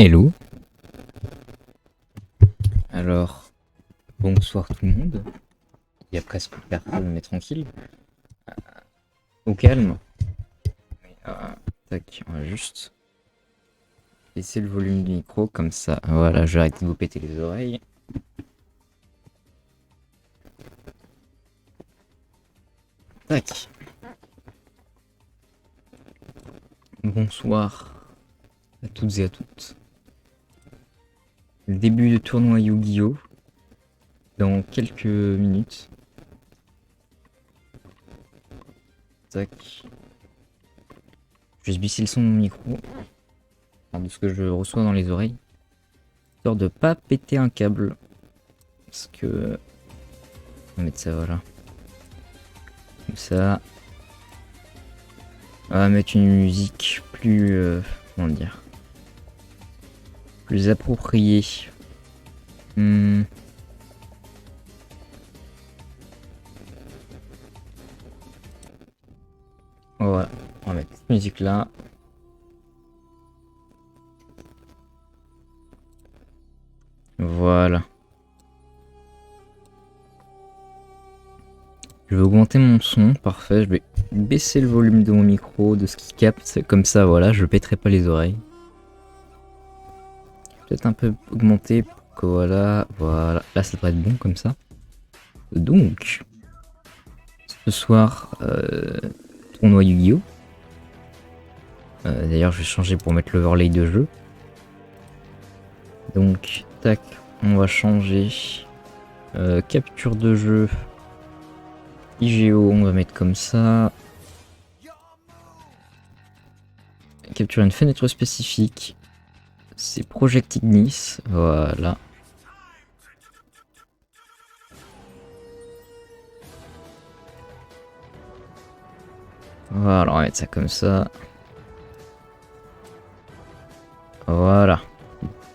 Hello. Alors, bonsoir tout le monde. Il y a presque personne, mais tranquille. Au calme. Tac, on va juste baisser le volume du micro, comme ça. Voilà, je vais arrêter de vous péter les oreilles. Tac. Bonsoir à toutes et à toutes. Le début de tournoi Yu-Gi-Oh! Dans quelques minutes. Tac. Je vais baisser le son de mon micro. Enfin, de ce que je reçois dans les oreilles. Histoire de pas péter un câble. Parce que... On va mettre ça, voilà. Comme ça. On va mettre une musique plus... comment dire, plus appropriée. Voilà, on va mettre cette musique là. Voilà. Je vais augmenter mon son, parfait. Je vais baisser le volume de mon micro, de ce qui capte. Comme ça, voilà, je pèterai pas les oreilles. Peut-être un peu augmenter pour que voilà. Là, ça devrait être bon comme ça. Donc, ce soir, tournoi Yu-Gi-Oh! D'ailleurs, je vais changer pour mettre l'overlay de jeu. Donc, tac, on va changer. Capture de jeu. IGO, on va mettre comme ça. Capturer une fenêtre spécifique. C'est Project Ignis. Voilà. Voilà, on va mettre ça comme ça. Voilà.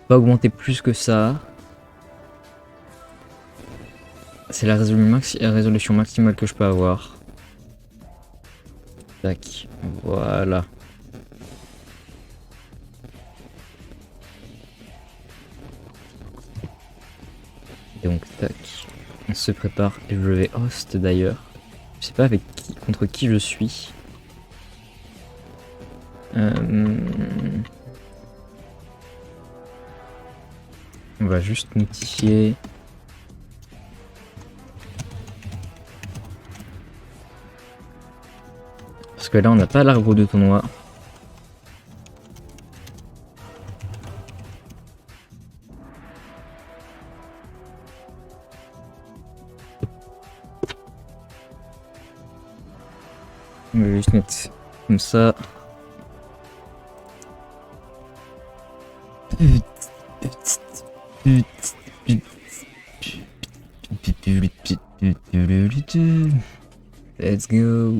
Pas augmenter plus que ça. C'est la résolution maximale que je peux avoir. Tac. Voilà. Donc tac. On se prépare et je vais host d'ailleurs. Je sais pas avec qui, contre qui je suis. On va juste notifier. Parce que là on n'a pas l'arbre de tournoi. On va juste mettre comme ça. Let's go.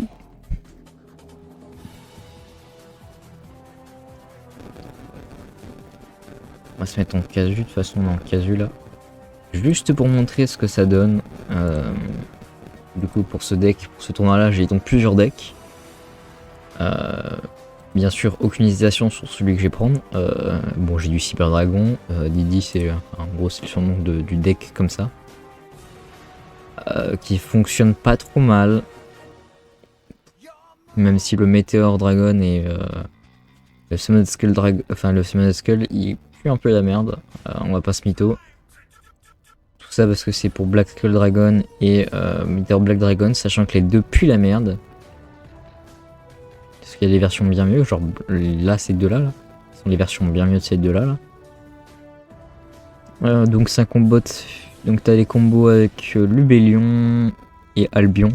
On va se mettre en casu, de toute façon on est en casu là. Juste pour montrer ce que ça donne. Du coup pour ce deck, pour ce tournoi là, j'ai donc plusieurs decks. Bien sûr aucune hésitation sur celui que je vais prendre. Bon, j'ai du Cyber Dragon. Didi c'est en gros c'est le surnom du deck comme ça. Qui fonctionne pas trop mal. Même si le Meteor Dragon et le Summoned Skull le Summoned Skull il pue un peu la merde. On va pas se mytho. Tout ça parce que c'est pour Black Skull Dragon et Meteor Black Dragon, sachant que les deux puent la merde. Parce qu'il y a des versions bien mieux, genre là ces deux là, ce sont les versions bien mieux de ces deux là. Donc c'est un combo. Donc t'as les combos avec Lubellion et Albion.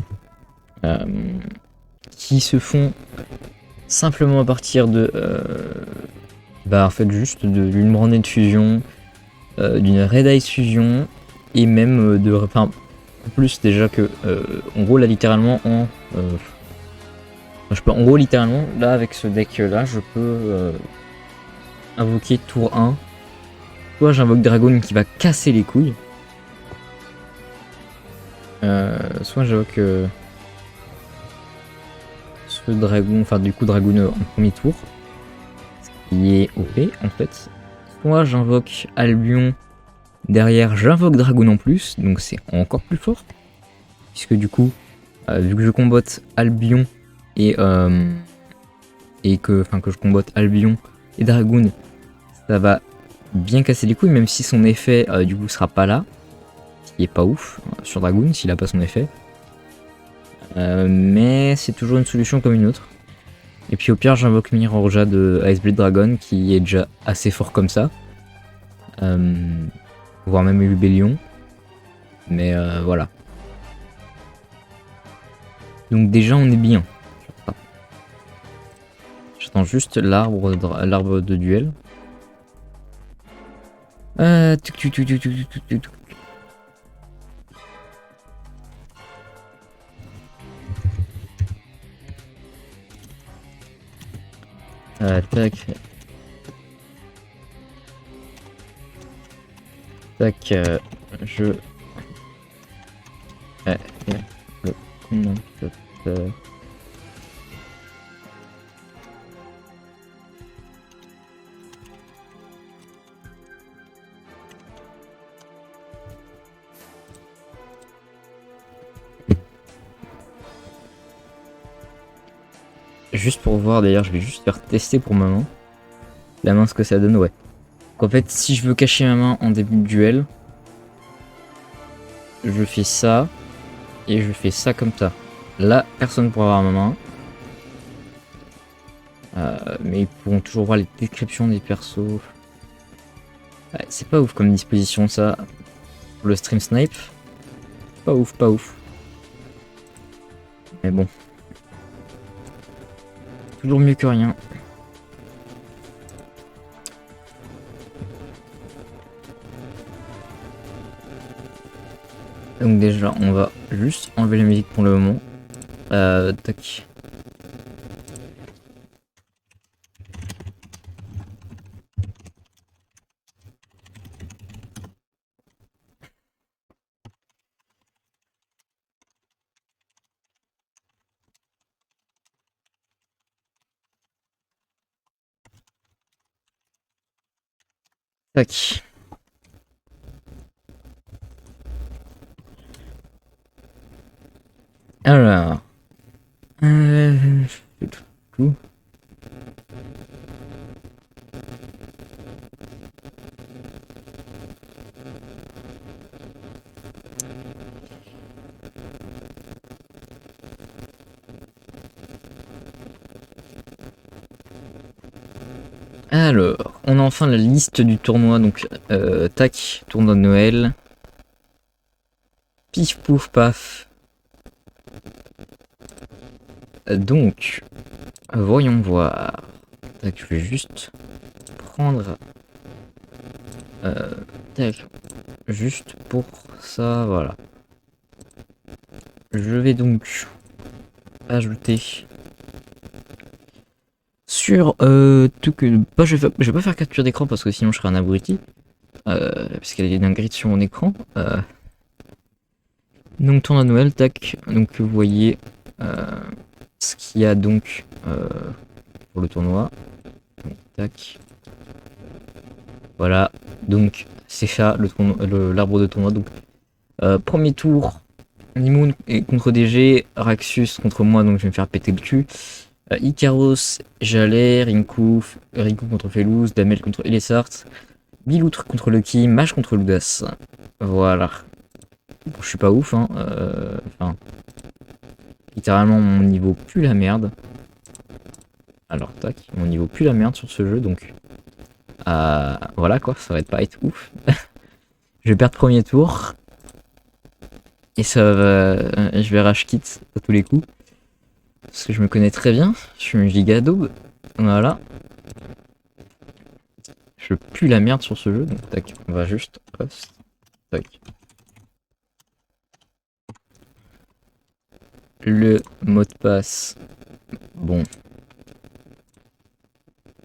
Qui se font simplement à partir de en fait juste d'une brandée de fusion, d'une Red Eyes fusion et même de enfin plus déjà que en gros là littéralement en gros littéralement là avec ce deck là je peux invoquer tour 1. Soit j'invoque Dragon qui va casser les couilles, soit j'invoque ce dragon, enfin du coup Dragon en premier tour, ce qui est OP en fait. Soit j'invoque Albion, derrière j'invoque Dragon en plus, donc c'est encore plus fort. Puisque du coup, vu que je combatte Albion et que je combatte Albion et Dragoon, ça va bien casser les couilles, même si son effet du coup sera pas là. Ce qui est pas ouf sur Dragoon s'il a pas son effet. Mais c'est toujours une solution comme une autre. Et puis au pire j'invoque Mirorja de Iceblade Dragon qui est déjà assez fort comme ça. Voire même Ubellion. Mais voilà. Donc déjà on est bien. J'attends juste l'arbre de duel. Tac. Tac, je... le commentateur. Juste pour voir, d'ailleurs, je vais juste faire tester pour ma main. La main, ce que ça donne, ouais. Donc, en fait, si je veux cacher ma main en début de duel, je fais ça. Et je fais ça comme ça. Là, personne ne pourra voir ma main. Mais ils pourront toujours voir les descriptions des persos. Ouais, c'est pas ouf comme disposition, ça. Pour le stream snipe. Pas ouf, pas ouf. Mais bon. Toujours mieux que rien. Donc déjà, on va juste enlever la musique pour le moment. Tac. Tac. Alors. Tout. Alors, on a enfin la liste du tournoi, donc tac, tournoi de Noël. Pif pouf paf. Donc, voyons voir. Tac, je vais juste prendre... tac, juste pour ça, voilà. Je vais donc ajouter... Sur tout que... Bah, je vais pas faire capture d'écran parce que sinon je serai un abruti. Parce qu'il y a une grid sur mon écran. Donc tournoi de Noël, tac. Donc vous voyez ce qu'il y a donc pour le tournoi. Donc, tac. Voilà. Donc c'est ça l'arbre de tournoi. Donc premier tour, Nimoun contre DG, Raxus contre moi, donc je vais me faire péter le cul. Icaros, Jaler, Rinku contre Felous, Damel contre Elessart, Biloutre contre Lucky, Mage contre Ludas. Voilà. Bon, je suis pas ouf, hein. Enfin, littéralement, mon niveau pue la merde. Alors, tac, mon niveau pue la merde sur ce jeu, donc... voilà, quoi, ça va pas être ouf. Je vais perdre premier tour. Et ça va... je vais rage quit à tous les coups. Parce que je me connais très bien, je suis un giga daube. Voilà. Je pue la merde sur ce jeu, donc tac, on va juste... Post, tac. Le mot de passe. Bon.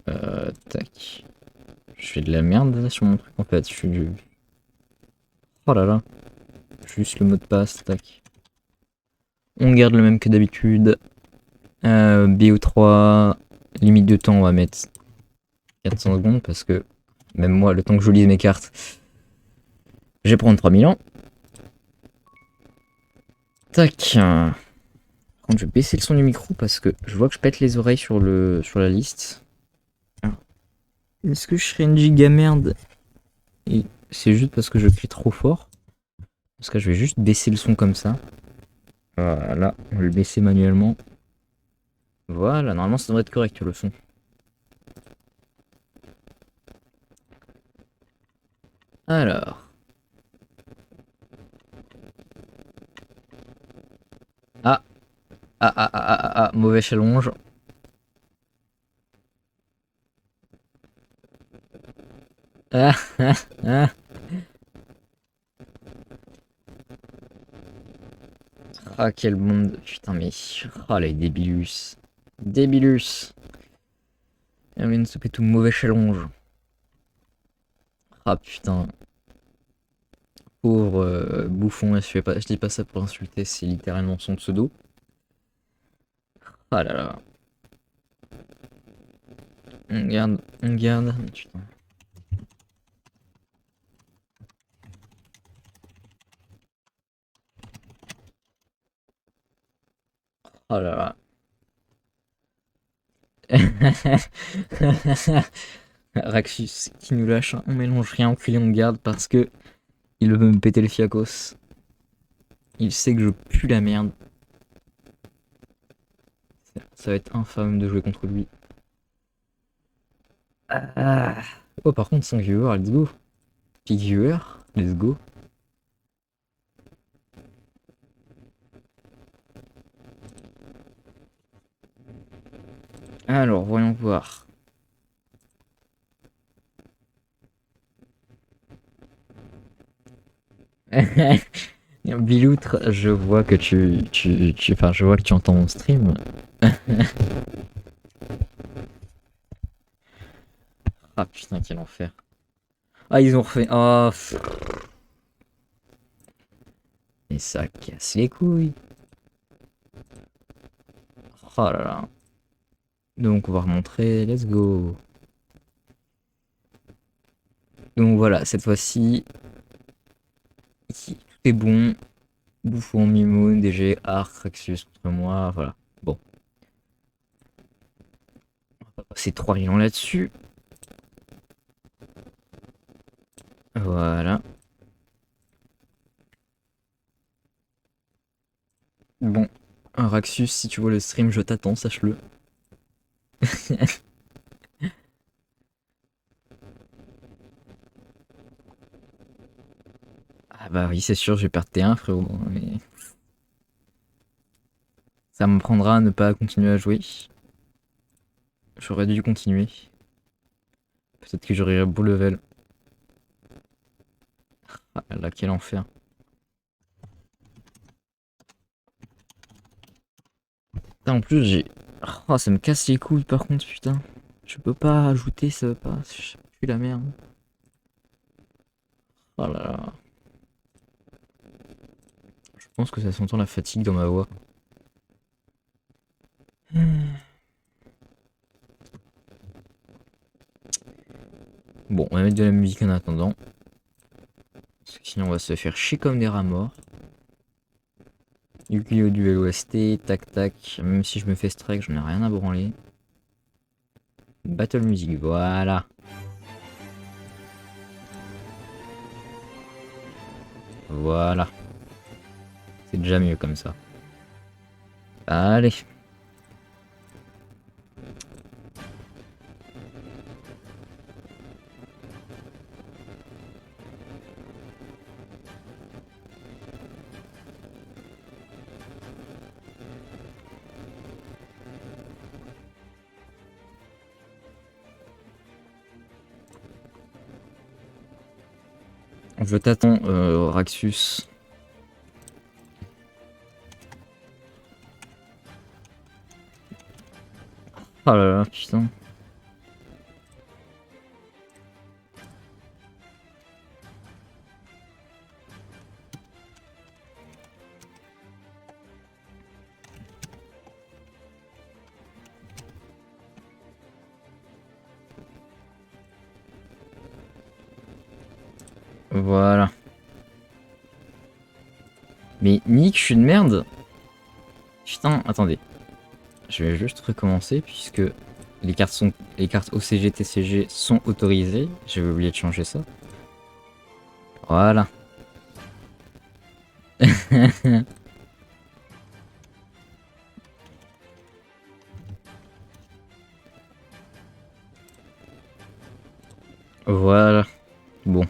Tac. Je fais de la merde là sur mon truc en fait. Je suis du... Oh là là. Juste le mot de passe, tac. On garde le même que d'habitude. BO3. Limite de temps, on va mettre 400 secondes parce que Même moi, le temps que je lise mes cartes. Je vais prendre 3000 ans. Tac. Par contre, je vais baisser le son du micro parce que je vois que je pète les oreilles sur la liste. Est-ce que je serais une giga merde? Et c'est juste parce que je crie trop fort. Parce que je vais juste baisser le son comme ça. Voilà, on va le baisser manuellement. Voilà, normalement ça devrait être correct le son. Alors. Ah, mauvais challenge. Ah, ah, ah. Ah, quel monde. Putain, mais. Ah, les débilus. Débilus. Elle vient de se tout mauvais challenge. Ah, putain. Pauvre bouffon, je dis pas ça pour insulter, c'est littéralement son pseudo. Ah là là. On garde, on garde. Putain. Oh là là. Raxus qui nous lâche un on mélange rien, enculé, on garde parce que il veut me péter le fiacos. Il sait que je pue la merde. Ça va être infâme de jouer contre lui. Ah. Oh, par contre, 5 viewers, let's go. Pick viewer, let's go. Alors, voyons voir. Biloutre, je vois que enfin, je vois que tu entends mon stream. Ah putain, quel enfer. Ah, ils ont refait. Oh, mais ça casse les couilles. Oh là là. Donc, on va remontrer. Let's go. Donc voilà, cette fois-ci, tout est bon. Bouffon, Mimoun, DG, Arc, Raxus contre moi. Voilà. Bon. On va passer 3 millions là-dessus. Voilà. Bon. Raxus, si tu vois le stream, je t'attends, sache-le. Ah bah oui, c'est sûr, je vais perdre T1, frérot. Mais ça me prendra à ne pas continuer à jouer. J'aurais dû continuer. Peut-être que j'aurais beau level. Ah là, quel enfer. Putain, en plus, j'ai. Oh, ça me casse les couilles par contre, putain. Je peux pas ajouter, ça va pas. Je pue la merde. Oh là là. Je pense que ça s'entend la fatigue dans ma voix. Bon, on va mettre de la musique en attendant. Parce que sinon, on va se faire chier comme des rats morts. Yu-Gi-Oh! Duel OST, tac tac. Même si je me fais strike, j'en ai rien à branler. Battle music, voilà. Voilà. C'est déjà mieux comme ça. Allez. Je t'attends, Raxus. Oh là là, putain. Voilà. Mais Nick, je suis une merde. Putain, attendez. Je vais juste recommencer puisque les cartes OCG TCG sont autorisées. J'avais oublié de changer ça. Voilà. Voilà. Bon.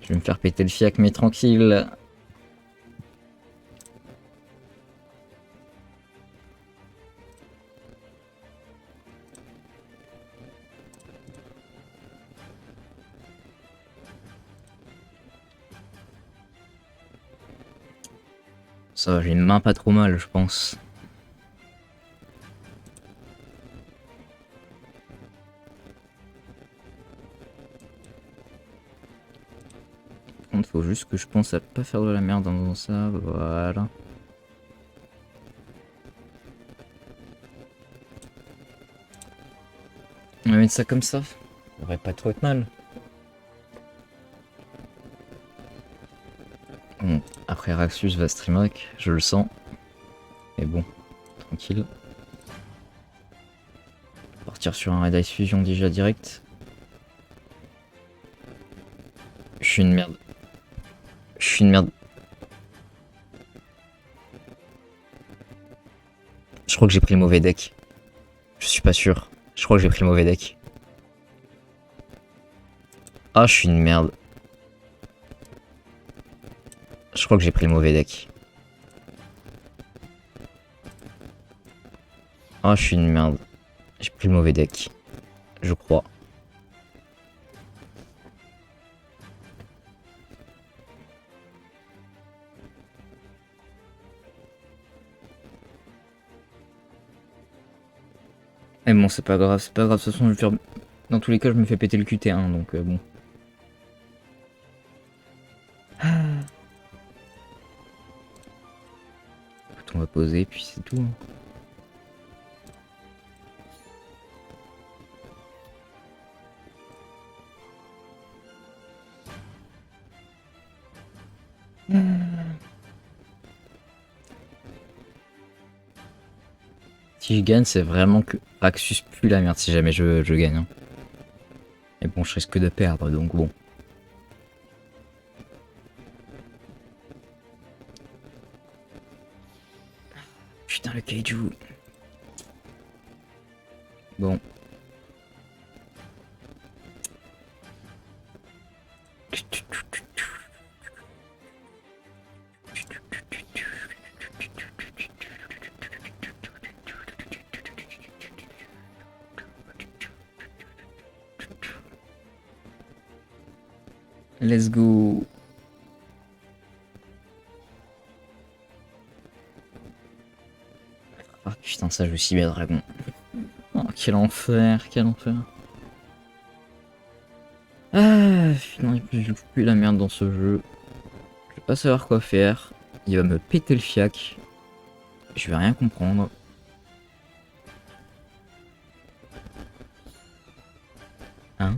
Je vais me faire péter le fiac, mais tranquille. Ça va, j'ai une main pas trop mal, je pense. Il faut juste que je pense à pas faire de la merde dans ça. Voilà. On va mettre ça comme ça. Ça devrait pas trop être mal. Bon, après Raxus va streamhack, je le sens. Mais bon, tranquille. Partir sur un Red Ice Fusion déjà direct. Je suis une merde. Je suis une merde. Je crois que j'ai pris le mauvais deck. Je suis pas sûr. Je crois que j'ai pris le mauvais deck. Ah, je suis une merde. Je crois que j'ai pris le mauvais deck. Ah, je suis une merde. J'ai pris le mauvais deck. Je crois. Mais bon, c'est pas grave, c'est pas grave. De toute façon, je vais faire... Dans tous les cas, je me fais péter le QT1, donc bon. Écoute, on va poser, puis c'est tout. Si je gagne, c'est vraiment que Raxus pue la merde si jamais je gagne. Hein. Et bon, je risque de perdre, donc bon. Putain, le kaiju. Bon. Let's go. Ah putain, ça joue si bien dragon. Oh, quel enfer, quel enfer. Ah, finalement, je joue plus la merde dans ce jeu. Je vais pas savoir quoi faire. Il va me péter le fiac. Je vais rien comprendre. Hein?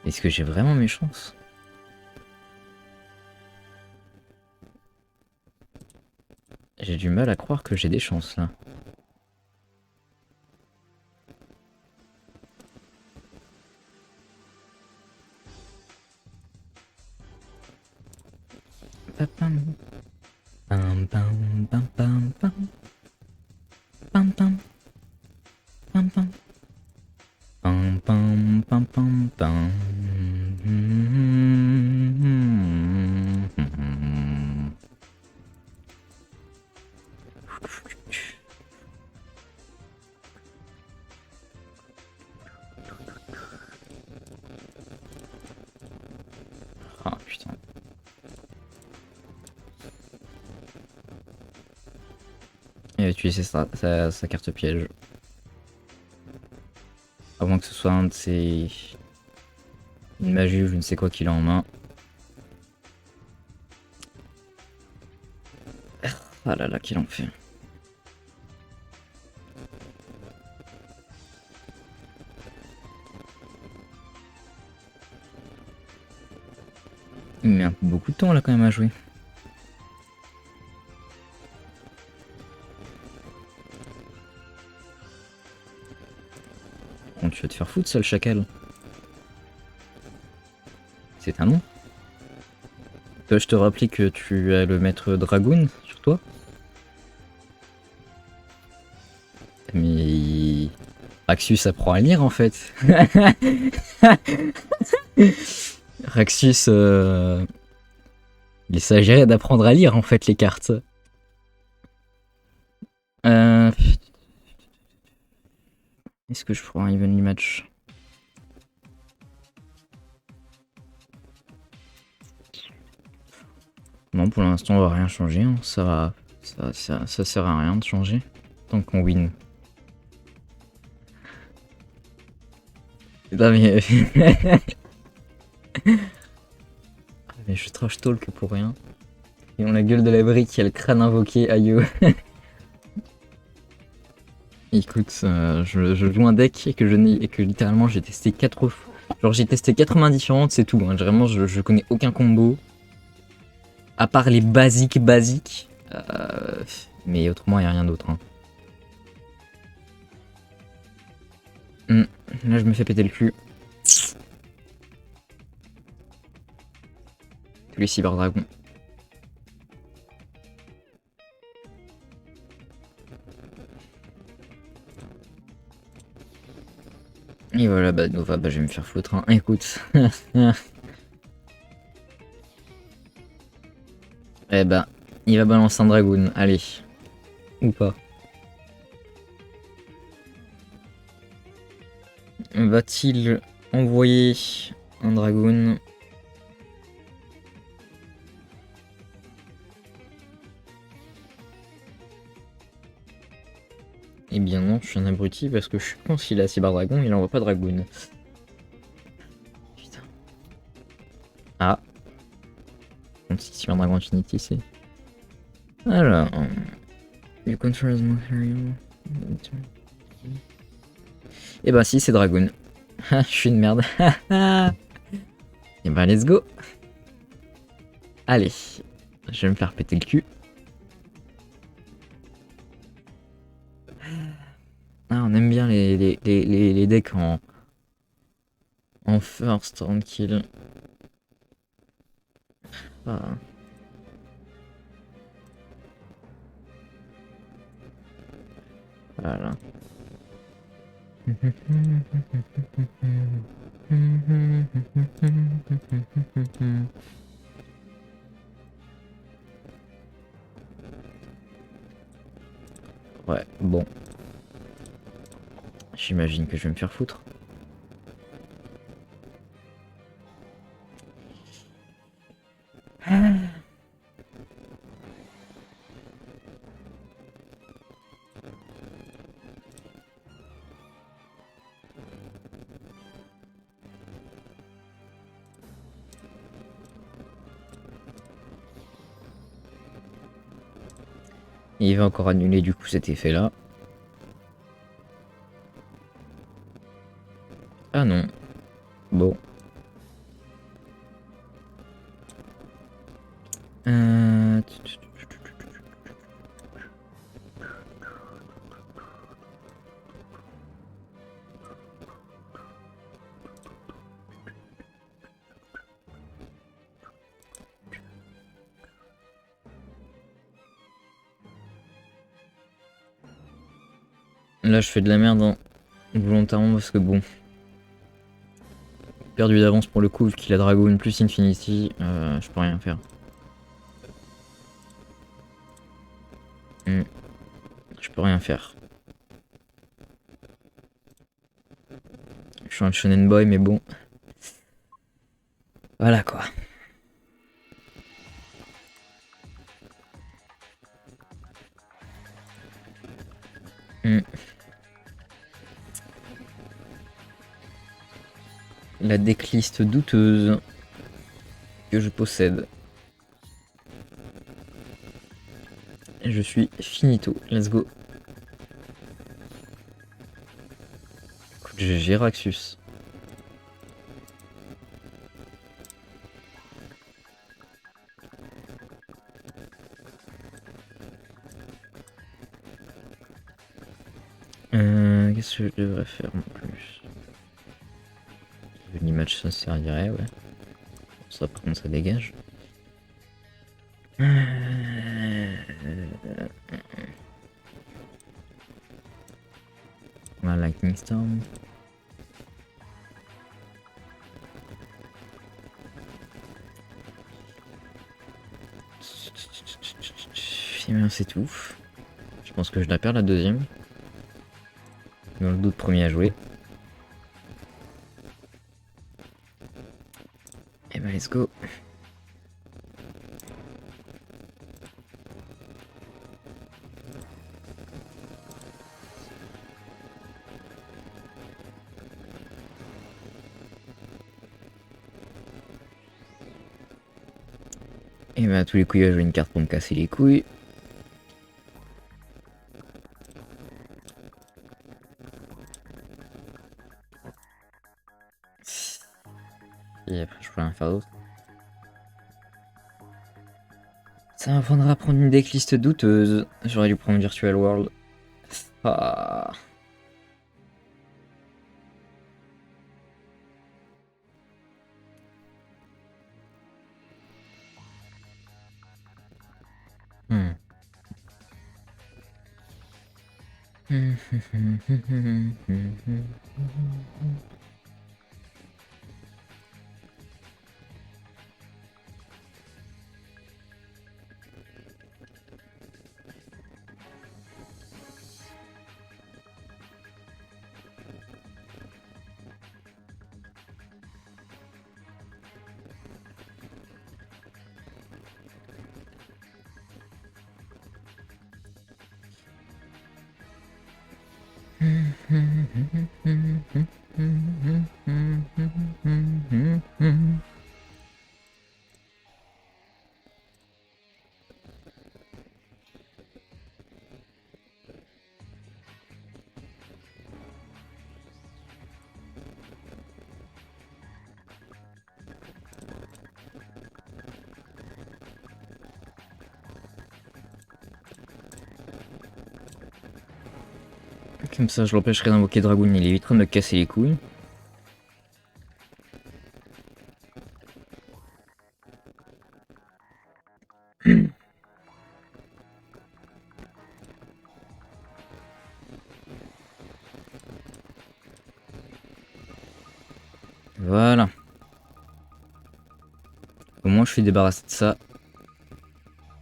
Est-ce que j'ai vraiment mes chances? J'ai du mal à croire que j'ai des chances là. Pam pam pam pam pam pam pam pam pam pam pam pam pam pam pam. Ah putain. Il va utiliser sa carte piège. Avant que ce soit un de ses... Une magie ou je ne sais quoi qu'il a en main. Ah là là, qu'il en fait. Il met un peu beaucoup de temps là quand même à jouer. Bon, tu vas te faire foutre, ça, le chacal. C'est un nom. Toi, je te rappelais que tu as le maître Dragoon sur toi. Mais Raxus apprend à lire en fait. Raxus, il s'agirait d'apprendre à lire en fait les cartes. Euh... Est-ce que je ferai un evenly match? Non, pour l'instant, on va rien changer. Hein. Ça sert à rien de changer tant qu'on win. Non mais... mais je trash talk pour rien. Et on la gueule de la brique, il y a le crâne invoqué, aïe. Écoute, je joue un deck et que littéralement j'ai testé 4 fois. Genre j'ai testé 4 mains différentes, c'est tout. Hein. Vraiment, je connais aucun combo. À part les basiques. Mais autrement, il n'y a rien d'autre. Hein. Là, je me fais péter le cul. Tous les cyberdragons. Et voilà, bah Nova, bah je vais me faire foutre. Hein. Écoute. Eh bah, il va balancer un dragoon. Allez. Ou pas. Va-t-il envoyer un dragoon? Eh bien non, je suis un abruti parce que je pense qu'il a cyberdragon, il envoie pas dragoon. Putain. Ah. Cyberdragon Infinity, c'est. Alors. You control as material. Et bah si, c'est dragoon. Je suis une merde. Et bah let's go. Allez. Je vais me faire péter le cul. Ah, on aime bien les decks en first, tranquille. Ah. Voilà. Ouais, bon. J'imagine que je vais me faire foutre. Et il va encore annuler du coup cet effet là. Ah non. Bon. Là je fais de la merde hein, volontairement parce que bon. Perdu d'avance pour le coup vu qu'il a Dragoon plus Infinity, je peux rien faire. Je peux rien faire. Je suis un shonen boy mais bon. Voilà quoi. La decklist douteuse que je possède. Et je suis finito. Let's go. Écoute, GG Raxus. Qu'est-ce que je devrais faire en plus? L'image ça servirait, ouais. Ça par contre ça dégage. Voilà, Lightning Storm. Et bien c'est tout. Je pense que je la perds la deuxième. Dans le doute, premier à jouer. Et ben let's go. Et ben à tous les coups il va jouer une carte pour me casser les couilles. Et après je peux rien faire d'autre. Ça m'apprendra à prendre une decklist douteuse. J'aurais dû prendre Virtual World. Ah. Hmm. Comme ça je l'empêcherai d'invoquer Dragoon, il évitera de me casser les couilles. Voilà. Au moins je suis débarrassé de ça.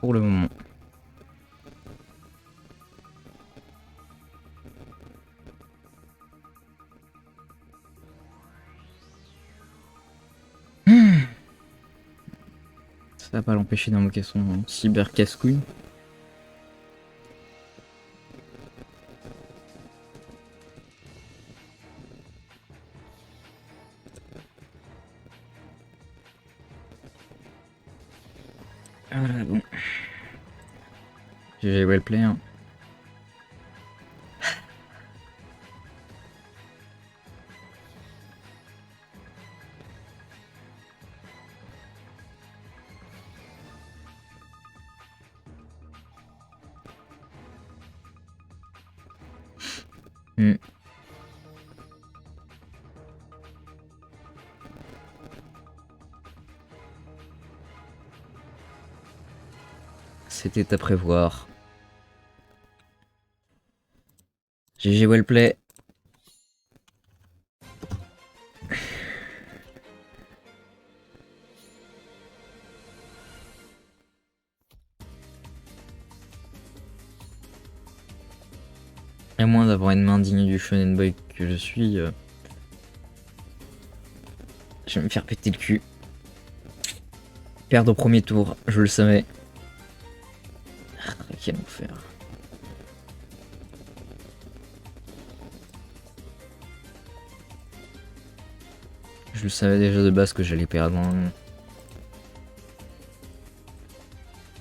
Pour le moment. Ça va pas l'empêcher d'invoquer son cyber casse-couille. Voilà, bon. GG well play. Hein. C'était à prévoir. GG well play. À moins d'avoir une main digne du shonen boy que je suis, je vais me faire péter le cul. Perdre au premier tour, je le savais. Ah, quel enfer. Je le savais déjà de base que j'allais perdre.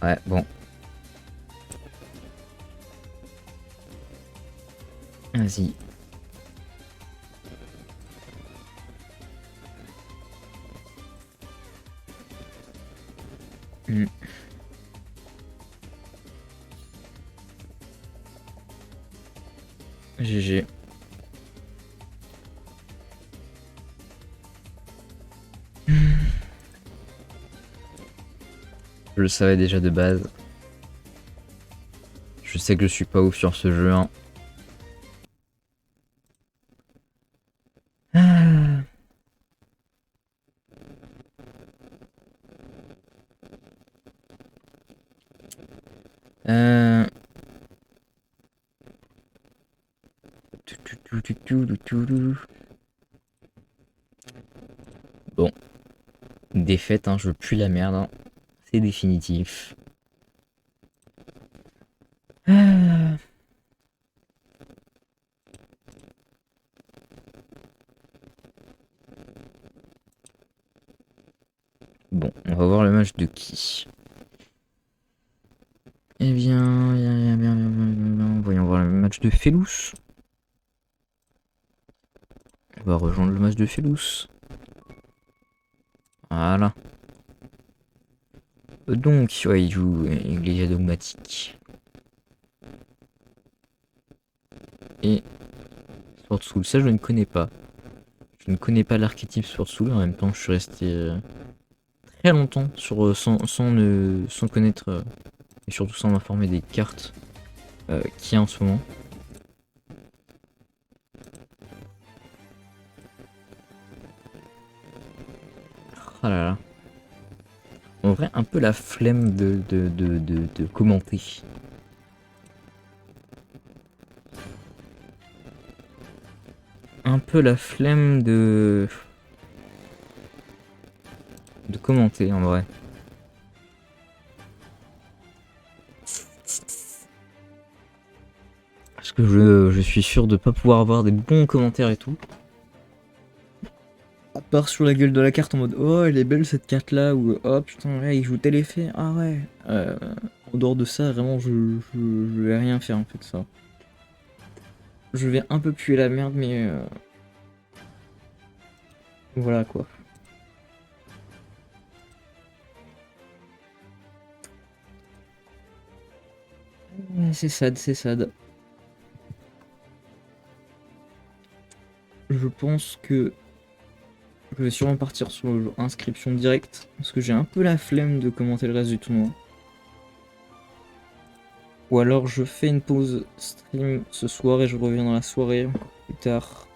Ouais, bon. Vas-y. GG. Je le savais déjà de base. Je sais que je suis pas ouf sur ce jeu. Hein. Ah. Bon. Défaite, hein, je pue la merde. Hein. C'est définitif. Ah. Bon, on va voir le match de qui. Eh bien, voyons voir le match de Felous. On va rejoindre le match de Felous. Voilà. Donc, ouais, il joue Iglesia Dogmatique. Et Sword Soul, ça je ne connais pas. Je ne connais pas l'archétype Sword Soul, en même temps je suis resté très longtemps sur, sans connaître et surtout sans m'informer des cartes qu'il y a en ce moment. Ah là là. En vrai, un peu la flemme de commenter. Un peu la flemme de commenter en vrai. Parce que je suis sûr de pas pouvoir avoir des bons commentaires et tout. À part sur la gueule de la carte en mode oh elle est belle cette carte là ou oh putain ouais il joue tel effet ah ouais en dehors de ça vraiment je vais rien faire en fait ça. Je vais un peu puer la merde mais voilà quoi. C'est sad, c'est sad. Je pense que je vais sûrement partir sur inscription directe parce que j'ai un peu la flemme de commenter le reste du tournoi. Ou alors je fais une pause stream ce soir et je reviens dans la soirée plus tard.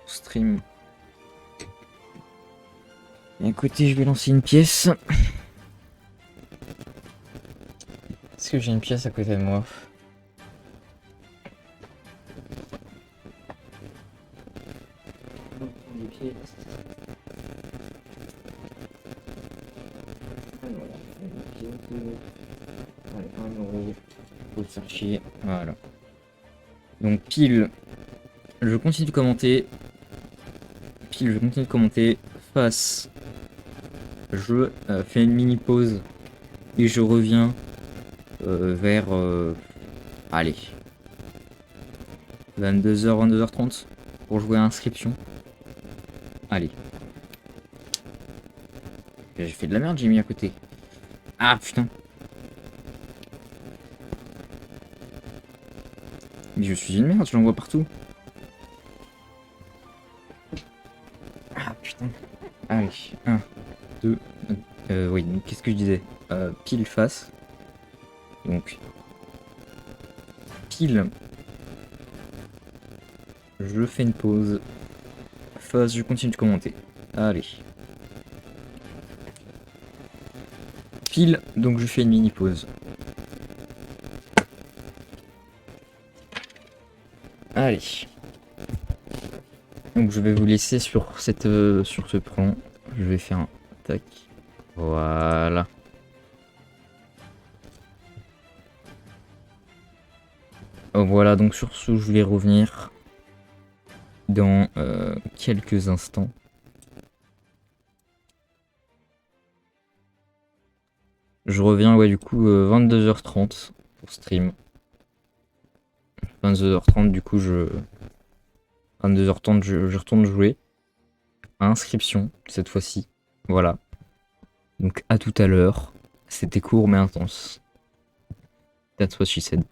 Stream. Et écoutez, je vais lancer une pièce. Est-ce que j'ai une pièce à côté de moi? Allez, 1€. Faut le faire chier. Voilà. Donc pile, je continue de commenter. Pile, je continue de commenter. Face, je fais une mini pause et je reviens vers allez 22h, 22h30 pour jouer à inscription. Allez. J'ai fait de la merde, j'ai mis à côté. Ah putain. Mais je suis une merde, je l'envoie partout. Ah putain. Allez, 1, 2. Oui, donc qu'est-ce que je disais pile face. Donc. Pile. Je fais une pause. Face, je continue de commenter. Allez. Pile, donc je fais une mini pause. Allez. Donc je vais vous laisser sur sur ce plan. Je vais faire un tac. Voilà. Voilà, donc sur ce, je vais revenir dans quelques instants. Je reviens, ouais, du coup, 22h30 pour stream. 22h30, du coup, 22h30, je retourne jouer. À inscription, cette fois-ci. Voilà. Donc, à tout à l'heure. C'était court mais intense. That's what she said.